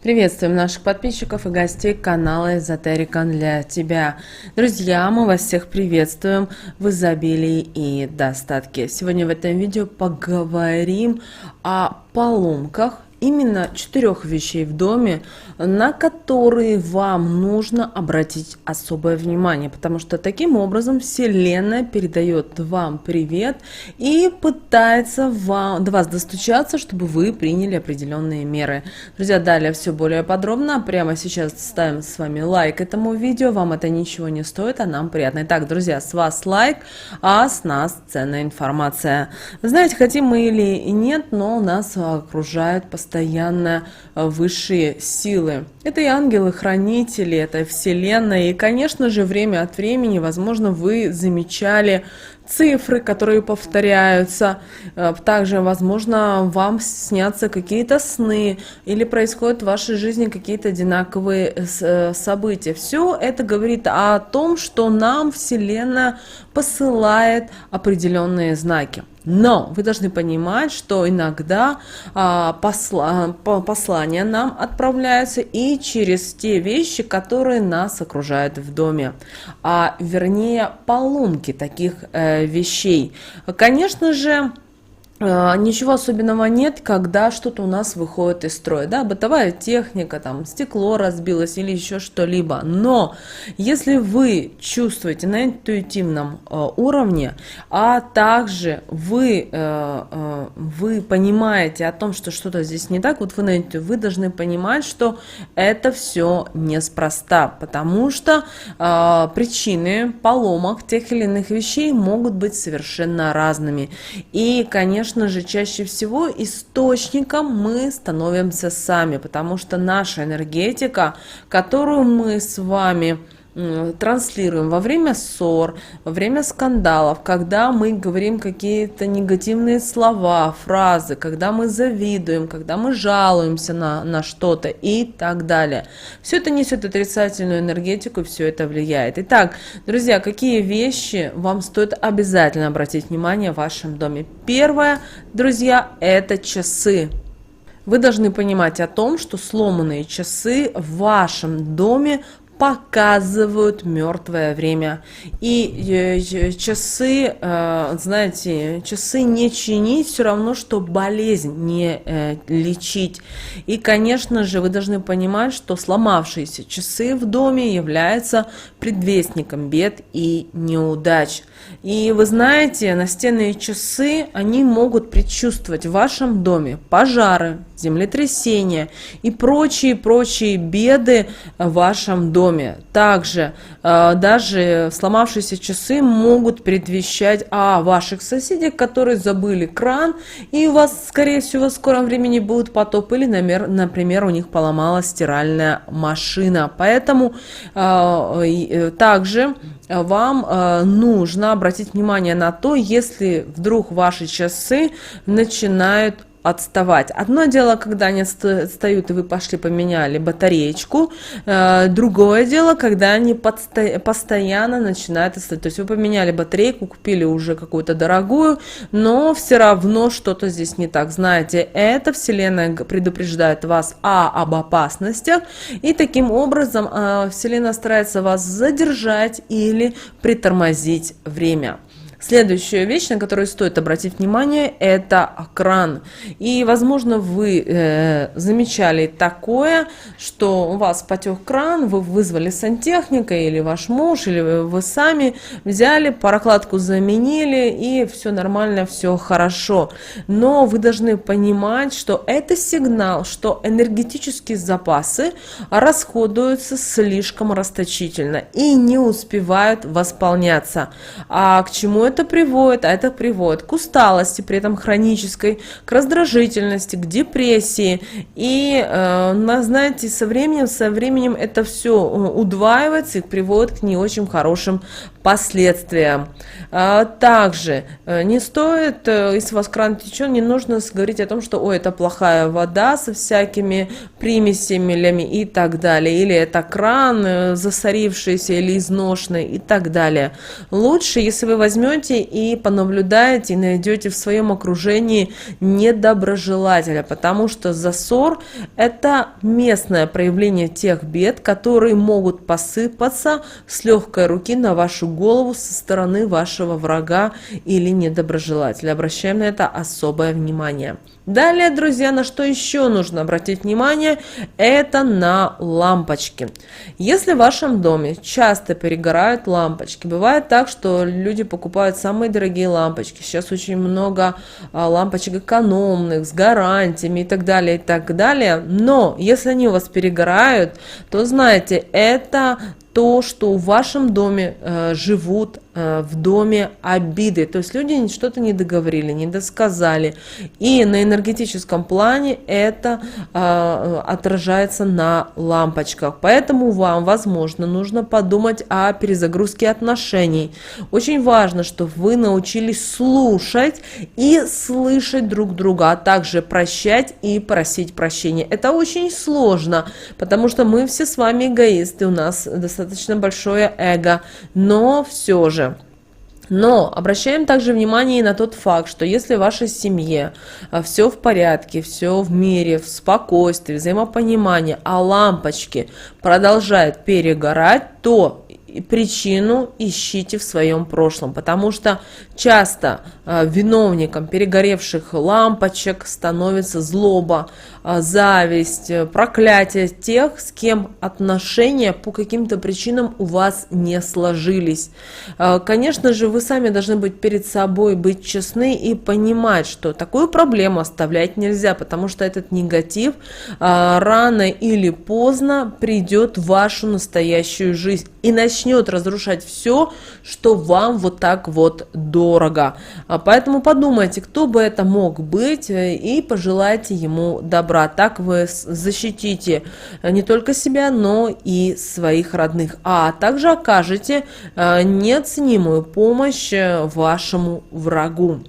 Приветствуем наших подписчиков и гостей канала Эзотерика для тебя. Друзья, мы вас всех приветствуем в изобилии и достатке. Сегодня в этом видео поговорим о поломках, именно 4 вещей в доме, на которые вам нужно обратить особое внимание, потому что таким образом Вселенная передает вам привет и пытается до вас достучаться, чтобы вы приняли определенные меры. Друзья, далее все более подробно. Прямо сейчас ставим с вами лайк этому видео. Вам это ничего не стоит, а нам приятно. Итак, друзья, с вас лайк, а с нас ценная информация. Вы знаете, хотим мы или нет, но нас окружают постоянно высшие силы. Это и ангелы-хранители, это Вселенная. И, конечно же, время от времени, возможно, вы замечали цифры, которые повторяются. Также, возможно, вам снятся какие-то сны или происходят в вашей жизни какие-то одинаковые события. Все это говорит о том, что нам Вселенная посылает определенные знаки. Но вы должны понимать, что иногда послания нам отправляются и через те вещи, которые нас окружают в доме, вернее поломки таких вещей. Конечно же, ничего особенного нет, когда что-то у нас выходит из строя, да, бытовая техника, там, стекло разбилось или еще что-либо. Но если вы чувствуете на интуитивном уровне, а также вы понимаете о том, что что-то здесь не так, вот вы должны понимать, что это все неспроста, потому что причины поломок тех или иных вещей могут быть совершенно разными. И, конечно же, чаще всего источником мы становимся сами, потому что наша энергетика, которую мы с вами транслируем во время ссор, во время скандалов, когда мы говорим какие-то негативные слова, фразы, когда мы завидуем, когда мы жалуемся на что-то и так далее. Все это несет отрицательную энергетику, все это влияет. Итак, друзья, какие вещи вам стоит обязательно обратить внимание в вашем доме? Первое, друзья, это часы. Вы должны понимать о том, что сломанные часы в вашем доме показывают мертвое время. И часы, знаете, часы не чинить все равно, что болезнь не лечить. И, конечно же, вы должны понимать, что сломавшиеся часы в доме являются предвестником бед и неудач. И вы знаете, настенные часы, они могут предчувствовать в вашем доме пожары, землетрясения и прочие беды в вашем доме. Также даже сломавшиеся часы могут предвещать о ваших соседях, которые забыли кран, и у вас, скорее всего, в скором времени будет потоп, или, например, у них поломалась стиральная машина. Поэтому также вам нужно обратить внимание на то, если вдруг ваши часы начинают отставать. Одно дело, когда они отстают, и вы пошли поменяли батареечку. Другое дело, когда они постоянно начинают отставать. То есть вы поменяли батарейку, купили уже какую-то дорогую, но все равно что-то здесь не так. Знаете, это Вселенная предупреждает вас об опасностях, и таким образом Вселенная старается вас задержать или притормозить время. Следующая вещь, на которую стоит обратить внимание, это кран. И, возможно, вы замечали такое, что у вас потек кран, вы вызвали сантехника, или ваш муж, или вы сами взяли, прокладку заменили, и все нормально, все хорошо. Но вы должны понимать, что это сигнал, что энергетические запасы расходуются слишком расточительно и не успевают восполняться. А к чему это приводит? Это приводит к усталости, при этом хронической, к раздражительности, к депрессии. И, знаете, со временем это все удваивается и приводит к не очень хорошим последствиям. Также не стоит, если у вас кран течет, не нужно говорить о том, что ой, это плохая вода со всякими примесями и так далее, или это кран засорившийся или изношенный и так далее. Лучше, если вы возьмете возьмете и понаблюдаете, и найдете в своем окружении недоброжелателя, потому что засор – это местное проявление тех бед, которые могут посыпаться с легкой руки на вашу голову со стороны вашего врага или недоброжелателя. Обращаем на это особое внимание. Далее, друзья, на что еще нужно обратить внимание, это на лампочки. Если в вашем доме часто перегорают лампочки, бывает так, что люди покупают самые дорогие лампочки. Сейчас очень много лампочек экономных, с гарантиями и так далее, и так далее. Но если они у вас перегорают, то знаете, это то, что в вашем доме живут в доме обиды. То есть люди что-то не договорили, не досказали. И на энергетическом плане это отражается на лампочках. Поэтому вам, возможно, нужно подумать о перезагрузке отношений. Очень важно, чтобы вы научились слушать и слышать друг друга, а также прощать и просить прощения. Это очень сложно, потому что мы все с вами эгоисты, у нас достаточно большое эго, но все же. Но обращаем также внимание и на тот факт, что если в вашей семье все в порядке, все в мире, в спокойствии, взаимопонимании, а лампочки продолжают перегорать, то причину ищите в своем прошлом, потому что часто виновником перегоревших лампочек становится злоба, зависть, проклятие тех, с кем отношения по каким-то причинам у вас не сложились. Конечно же, вы сами должны быть перед собой, быть честны и понимать, что такую проблему оставлять нельзя, потому что этот негатив рано или поздно придет в вашу настоящую жизнь и начнет разрушать все, что вам вот так вот дорого. Поэтому подумайте, кто бы это мог быть, и пожелайте ему добра. Так вы защитите не только себя, но и своих родных, а также окажете неоценимую помощь вашему врагу.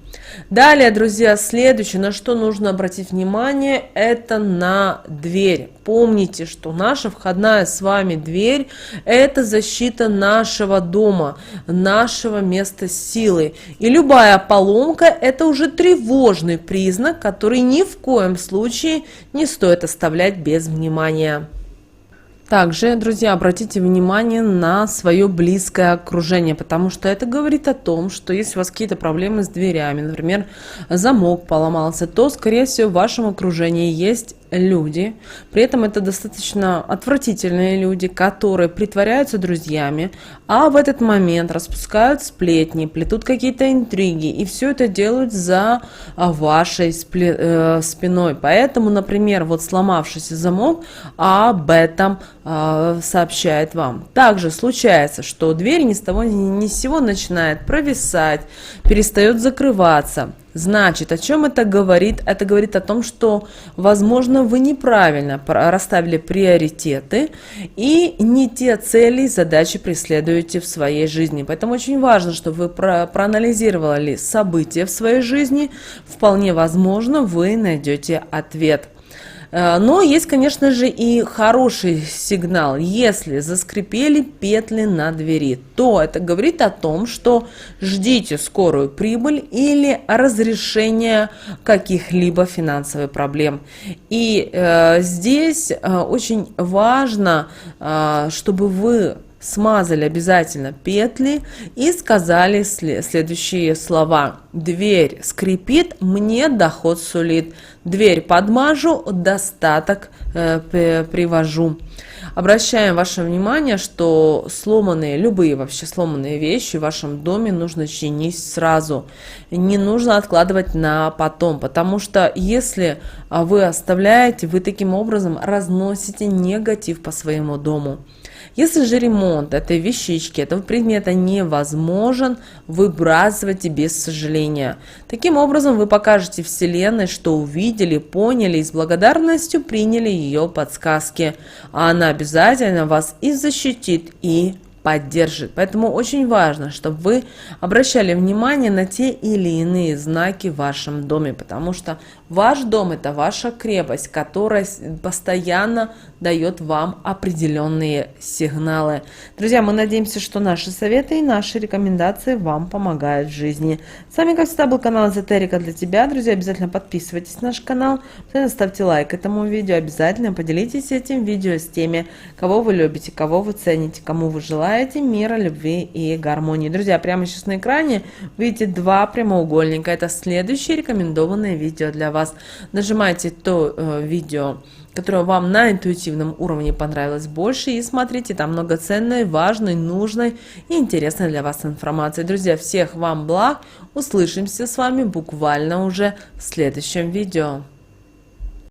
Далее, друзья, следующее, на что нужно обратить внимание, это на дверь. Помните, что наша входная с вами дверь – это защита нашего дома, нашего места силы. И любая поломка – это уже тревожный признак, который ни в коем случае не стоит оставлять без внимания. Также, друзья, обратите внимание на свое близкое окружение, потому что это говорит о том, что если у вас какие-то проблемы с дверями, например, замок поломался, то, скорее всего, в вашем окружении есть люди, при этом это достаточно отвратительные люди, которые притворяются друзьями, а в этот момент распускают сплетни, плетут какие-то интриги, и все это делают за вашей спиной. Поэтому, например, вот сломавшийся замок об этом сообщает вам. Также случается, что дверь ни с того ни с сего начинает провисать, перестает закрываться. Значит, о чем это говорит? Это говорит о том, что, возможно, вы неправильно расставили приоритеты и не те цели и задачи преследуете в своей жизни. Поэтому очень важно, чтобы вы проанализировали события в своей жизни. Вполне возможно, вы найдете ответ. Но есть, конечно же, и хороший сигнал. Если заскрипели петли на двери, то это говорит о том, что ждите скорую прибыль или разрешение каких-либо финансовых проблем. И здесь очень важно, чтобы вы смазали обязательно петли и сказали следующие слова. Дверь скрипит, мне доход сулит. Дверь подмажу, достаток привожу. Обращаем ваше внимание, что любые вообще сломанные вещи в вашем доме нужно чинить сразу. Не нужно откладывать на потом, потому что если вы оставляете, вы таким образом разносите негатив по своему дому. Если же ремонт этой вещички, этого предмета невозможен, выбрасывайте без сожаления. Таким образом вы покажете Вселенной, что увидели, поняли и с благодарностью приняли ее подсказки. А она обязательно вас и защитит, и поддержит. Поэтому очень важно, чтобы вы обращали внимание на те или иные знаки в вашем доме, потому что Ваш дом – это ваша крепость, которая постоянно дает вам определенные сигналы. Друзья, мы надеемся, что наши советы и наши рекомендации вам помогают в жизни. С вами, как всегда, был канал Эзотерика для тебя. Друзья, обязательно подписывайтесь на наш канал, ставьте лайк этому видео, обязательно поделитесь этим видео с теми, кого вы любите, кого вы цените, кому вы желаете мира, любви и гармонии. Друзья, прямо сейчас на экране видите два прямоугольника. Это следующее рекомендованное видео для вас. Нажимайте то видео, которое вам на интуитивном уровне понравилось больше, и смотрите, там много ценной, важной, нужной и интересной для вас информации. Друзья, всех вам благ, услышимся с вами буквально уже в следующем видео.